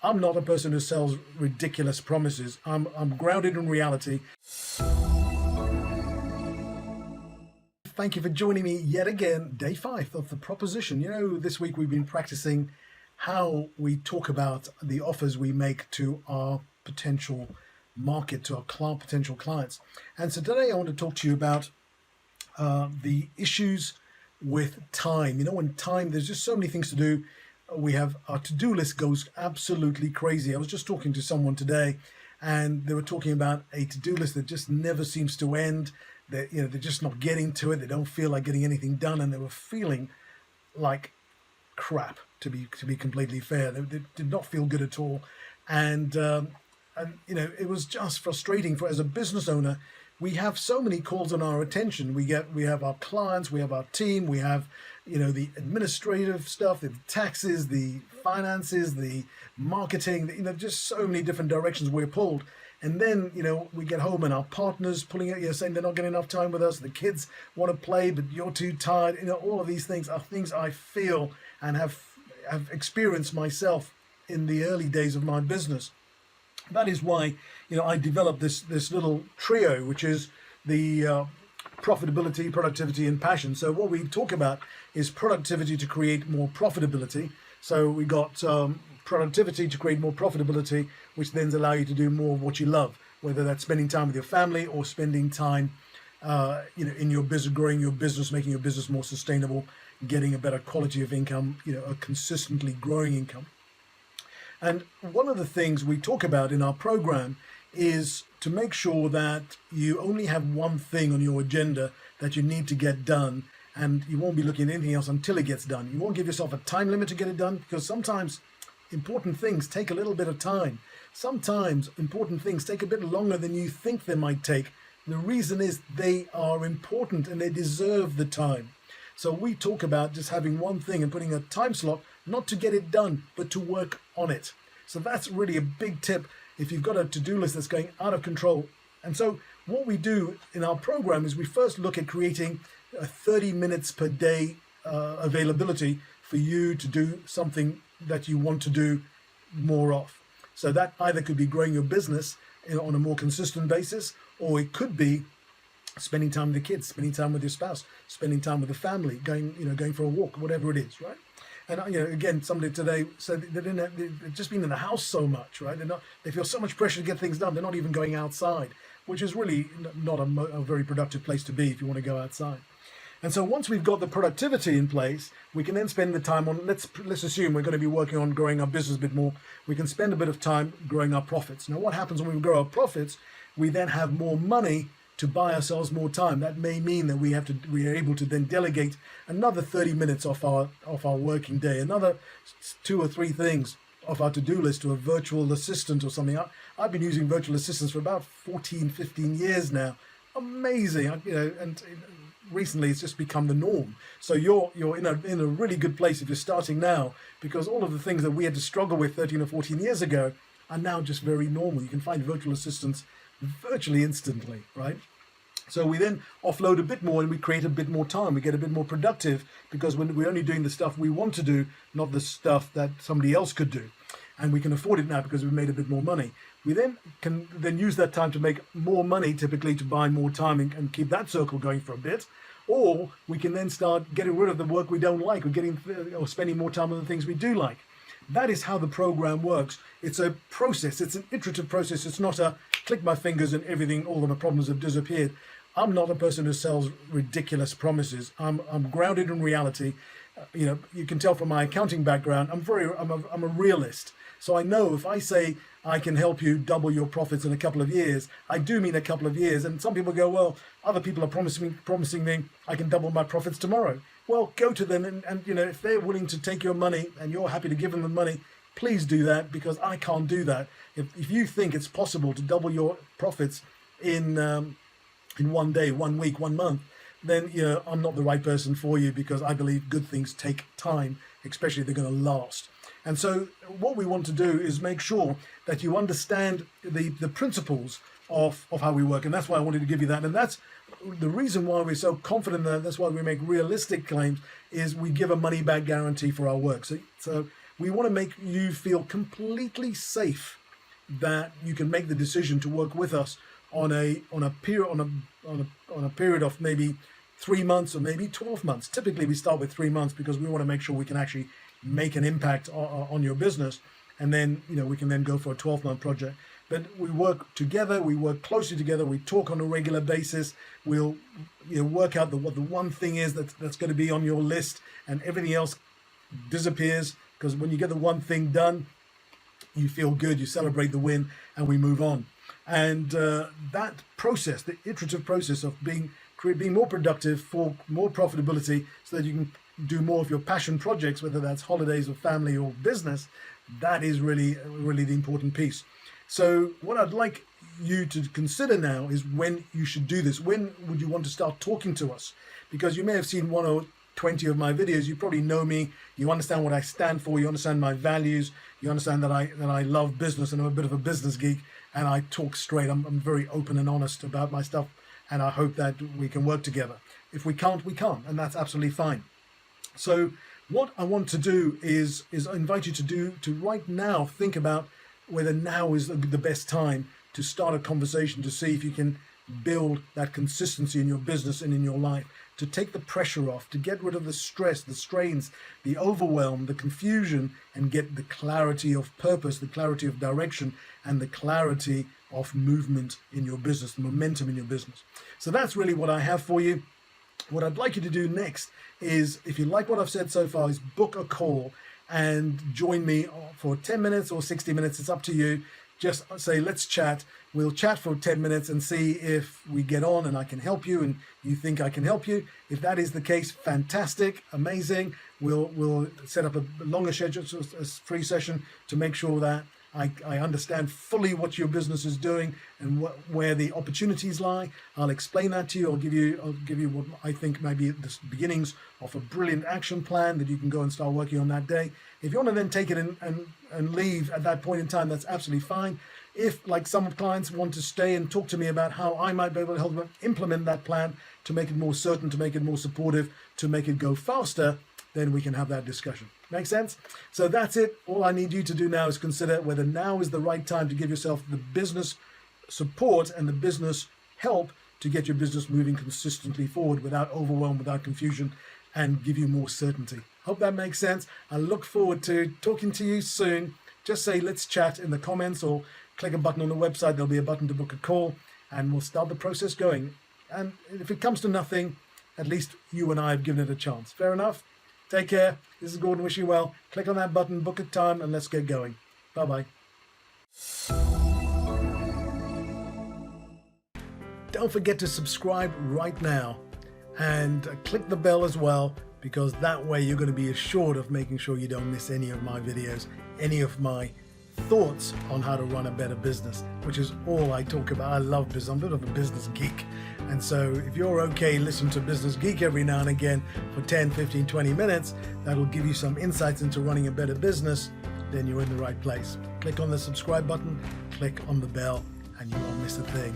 I'm not a person who sells ridiculous promises. I'm grounded in reality. Thank you for joining me yet again, day 5 of the proposition. This week we've been practicing how we talk about the offers we make to our potential market, to our potential clients. And so today I want to talk to you about the issues with time. When time, there's just so many things to do. We have our to-do list goes absolutely crazy. I was just talking to someone today and they were talking about a to-do list that just never seems to end. They're just not getting to it. They don't feel like getting anything done, and they were feeling like crap, to be completely fair. They did not feel good at all. And it was just frustrating as a business owner. We have so many calls on our attention. We have our clients, we have our team, we have, the administrative stuff, the taxes, the finances, the marketing, just so many different directions we're pulled. And then, we get home and our partner's pulling out, saying they're not getting enough time with us. The kids want to play, but you're too tired. All of these things are things I feel and have experienced myself in the early days of my business. That is why, I developed this little trio, which is the profitability, productivity, and passion. So what we talk about is productivity to create more profitability. So we got productivity to create more profitability, which then allow you to do more of what you love, whether that's spending time with your family or spending time, in your business, growing your business, making your business more sustainable, getting a better quality of income, a consistently growing income. And one of the things we talk about in our program is to make sure that you only have one thing on your agenda that you need to get done, and you won't be looking at anything else until it gets done. You won't give yourself a time limit to get it done, because sometimes important things take a little bit of time. Sometimes important things take a bit longer than you think they might take. The reason is they are important and they deserve the time. So we talk about just having one thing and putting a time slot, not to get it done, but to work on it. So that's really a big tip if you've got a to-do list that's going out of control. And so what we do in our program is we first look at creating 30 minutes per day availability for you to do something that you want to do more of. So that either could be growing your business on a more consistent basis, or it could be spending time with the kids, spending time with your spouse, spending time with the family, going for a walk, whatever it is, right? And again, somebody today said they've just been in the house so much, right? They feel so much pressure to get things done. They're not even going outside, which is really not a very productive place to be if you want to go outside. And so once we've got the productivity in place, we can then spend the time on, let's assume we're going to be working on growing our business a bit more. We can spend a bit of time growing our profits. Now, what happens when we grow our profits? We then have more money to buy ourselves more time. That may mean that we are able to then delegate another 30 minutes off our working day, another 2 or 3 things off our to-do list to a virtual assistant or something. I've been using virtual assistants for about 14, 15 years now. Amazing, and recently it's just become the norm. So you're in a really good place if you're starting now, because all of the things that we had to struggle with 13 or 14 years ago are now just very normal. You can find virtual assistants virtually instantly, right? So we then offload a bit more and we create a bit more time. We get a bit more productive because when we're only doing the stuff we want to do, not the stuff that somebody else could do. And we can afford it now because we've made a bit more money. We then can use that time to make more money, typically to buy more time and keep that circle going for a bit. Or we can then start getting rid of the work we don't like, or spending more time on the things we do like. That is how the program works. It's a process. It's an iterative process. It's not a click my fingers and everything, all of the problems have disappeared. I'm not a person who sells ridiculous promises. I'm grounded in reality. You can tell from my accounting background, I'm a realist. So I know if I say I can help you double your profits in a couple of years, I do mean a couple of years. And some people go, well, other people are promising me I can double my profits tomorrow. Well, go to them and if they're willing to take your money and you're happy to give them the money, please do that, because I can't do that. If you think it's possible to double your profits in 1 day, 1 week, 1 month, then I'm not the right person for you, because I believe good things take time, especially if they're going to last. And so what we want to do is make sure that you understand the principles of how we work. And that's why I wanted to give you that. And that's the reason why we're so confident, that's why we make realistic claims, is we give a money back guarantee for our work. So we want to make you feel completely safe that you can make the decision to work with us on a period of maybe 3 months or maybe 12 months. Typically, we start with 3 months because we want to make sure we can actually make an impact on your business, and then we can then go for a 12-month project. But we work together, we work closely together, we talk on a regular basis. We'll work out what the one thing is that's going to be on your list, and everything else disappears, because when you get the one thing done, you feel good, you celebrate the win, and we move on. And that process, the iterative process of being more productive for more profitability, so that you can do more of your passion projects, whether that's holidays or family or business, that is really the important piece. So what I'd like you to consider now is when you should do this. When would you want to start talking to us? Because you may have seen 1 or 20 of my videos. You probably know me. You understand what I stand for. You understand my values. You understand that I love business, and I'm a bit of a business geek, and I talk straight. I'm very open and honest about my stuff, and I hope that we can work together. If we can't, we can't, and that's absolutely fine. So what I want to do is invite you to right now think about whether now is the best time to start a conversation, to see if you can build that consistency in your business and in your life, to take the pressure off, to get rid of the stress, the strains, the overwhelm, the confusion, and get the clarity of purpose, the clarity of direction, and the clarity of movement in your business, the momentum in your business. So that's really what I have for you. What I'd like you to do next is, if you like what I've said so far, is book a call and join me for 10 minutes or 60 minutes. It's up to you. Just say, let's chat. We'll chat for 10 minutes and see if we get on and I can help you and you think I can help you. If that is the case, fantastic, amazing. We'll set up a longer schedule, a free session, to make sure that I understand fully what your business is doing and where the opportunities lie. I'll explain that to you. I'll give you what I think might be the beginnings of a brilliant action plan that you can go and start working on that day. If you want to then take it and leave at that point in time, that's absolutely fine. If, like some clients, want to stay and talk to me about how I might be able to help them implement that plan to make it more certain, to make it more supportive, to make it go faster, then we can have that discussion. Make sense? So that's it. All I need you to do now is consider whether now is the right time to give yourself the business support and the business help to get your business moving consistently forward without overwhelm, without confusion, and give you more certainty. Hope that makes sense. I look forward to talking to you soon. Just say, let's chat in the comments, or click a button on the website. There'll be a button to book a call, and we'll start the process going. And if it comes to nothing, at least you and I have given it a chance. Fair enough? Take care. This is Gordon. Wish you well. Click on that button, book a time, and let's get going. Bye-bye. Don't forget to subscribe right now, and click the bell as well, because that way you're going to be assured of making sure you don't miss any of my videos, any of my thoughts on how to run a better business, which is all I talk about. I love business. I'm a bit of a business geek. And so if you're okay, listen to Business Geek every now and again for 10, 15, 20 minutes, that'll give you some insights into running a better business, then you're in the right place. Click on the subscribe button, click on the bell, and you won't miss a thing.